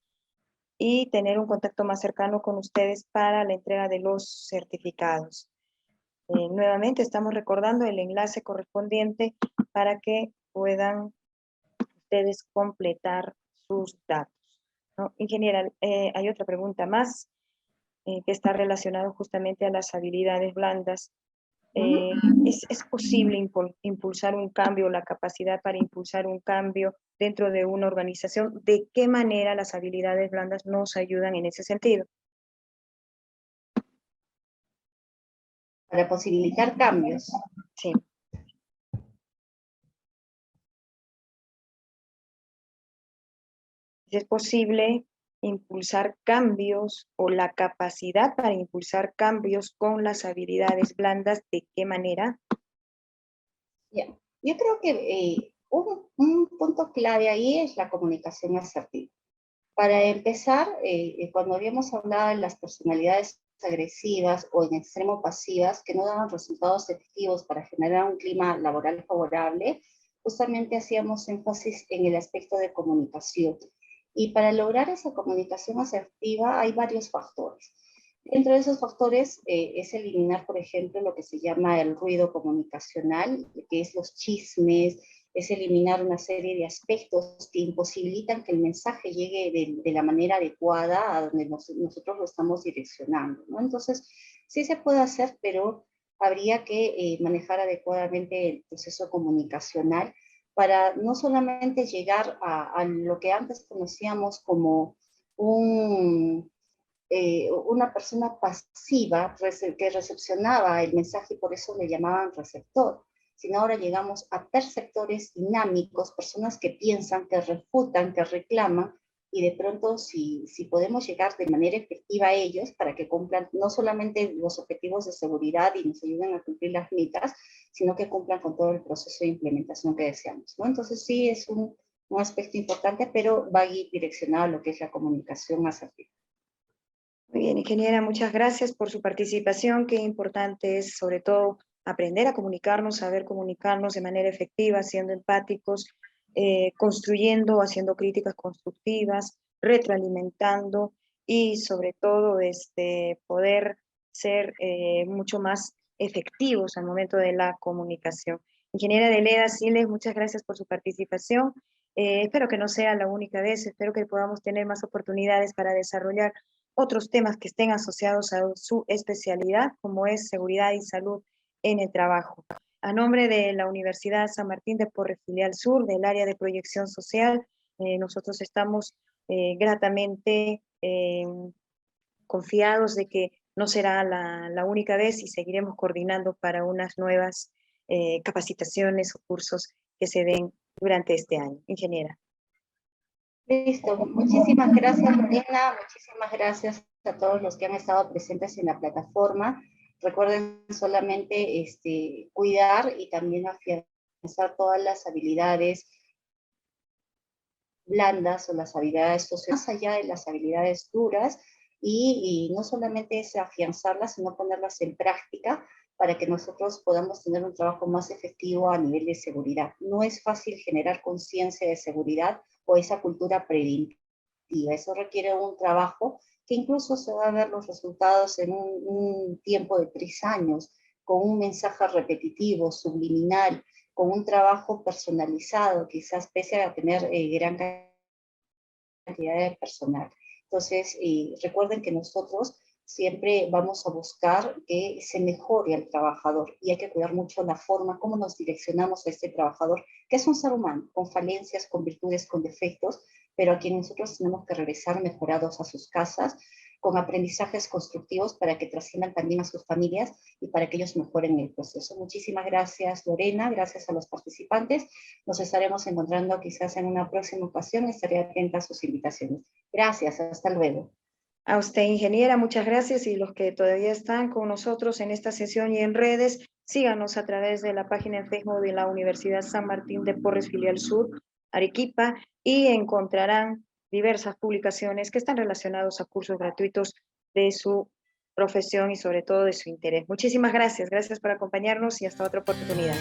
y tener un contacto más cercano con ustedes para la entrega de los certificados. Nuevamente estamos recordando el enlace correspondiente para que puedan ustedes completar sus datos, ¿no? Ingeniera, hay otra pregunta más que está relacionada justamente a las habilidades blandas. ¿Es posible impulsar un cambio, la capacidad para impulsar un cambio dentro de una organización? ¿De qué manera las habilidades blandas nos ayudan en ese sentido? Para posibilitar cambios. Sí. ¿Es posible impulsar cambios o la capacidad para impulsar cambios con las habilidades blandas? ¿De qué manera? Ya. Yo creo que un punto clave ahí es la comunicación asertiva. Para empezar, cuando habíamos hablado de las personalidades agresivas o en extremo pasivas que no daban resultados efectivos para generar un clima laboral favorable, justamente hacíamos énfasis en el aspecto de comunicación. Y para lograr esa comunicación asertiva hay varios factores. Dentro de esos factores es eliminar, por ejemplo, lo que se llama el ruido comunicacional, que es los chismes, es eliminar una serie de aspectos que imposibilitan que el mensaje llegue de la manera adecuada a donde nosotros lo estamos direccionando, ¿no? Entonces, sí se puede hacer, pero habría que manejar adecuadamente el proceso comunicacional para no solamente llegar a lo que antes conocíamos como una persona pasiva que recepcionaba el mensaje y por eso le llamaban receptor, sino ahora llegamos a perceptores dinámicos, personas que piensan, que refutan, que reclaman, y de pronto si podemos llegar de manera efectiva a ellos para que cumplan no solamente los objetivos de seguridad y nos ayuden a cumplir las metas, sino que cumplan con todo el proceso de implementación que deseamos, ¿no? Entonces sí es un aspecto importante, pero va a ir direccionado a lo que es la comunicación asertiva. Muy bien, ingeniera, muchas gracias por su participación. Qué importante es, sobre todo, aprender a comunicarnos, saber comunicarnos de manera efectiva, siendo empáticos, construyendo, haciendo críticas constructivas, retroalimentando y, sobre todo, poder ser mucho más efectivos al momento de la comunicación. Ingeniera Deleda Siles, muchas gracias por su participación. Espero que no sea la única vez, espero que podamos tener más oportunidades para desarrollar otros temas que estén asociados a su especialidad, como es seguridad y salud en el trabajo. A nombre de la Universidad San Martín de Porres Filial Sur, del área de proyección social, nosotros estamos gratamente confiados de que no será la única vez y seguiremos coordinando para unas nuevas capacitaciones o cursos que se den durante este año. Ingeniera. Listo, muchísimas gracias Lorena, muchísimas gracias a todos los que han estado presentes en la plataforma. Recuerden solamente cuidar y también afianzar todas las habilidades blandas o las habilidades sociales, más allá de las habilidades duras, y no solamente es afianzarlas, sino ponerlas en práctica para que nosotros podamos tener un trabajo más efectivo a nivel de seguridad. No es fácil generar conciencia de seguridad o esa cultura preventiva. Eso requiere un trabajo que incluso se va a ver los resultados en un tiempo de 3 años, con un mensaje repetitivo, subliminal, con un trabajo personalizado, quizás pese a tener gran cantidad de personal. Entonces, recuerden que nosotros siempre vamos a buscar que se mejore al trabajador y hay que cuidar mucho la forma, cómo nos direccionamos a este trabajador, que es un ser humano, con falencias, con virtudes, con defectos, pero a quien nosotros tenemos que regresar mejorados a sus casas, con aprendizajes constructivos para que trasciendan también a sus familias y para que ellos mejoren el proceso. Muchísimas gracias Lorena, gracias a los participantes. Nos estaremos encontrando quizás en una próxima ocasión, estaré atenta a sus invitaciones. Gracias, hasta luego. A usted, ingeniera, muchas gracias, y los que todavía están con nosotros en esta sesión y en redes, síganos a través de la página en Facebook de la Universidad San Martín de Porres Filial Sur, Arequipa, y encontrarán diversas publicaciones que están relacionados a cursos gratuitos de su profesión y sobre todo de su interés. Muchísimas gracias, gracias por acompañarnos y hasta otra oportunidad.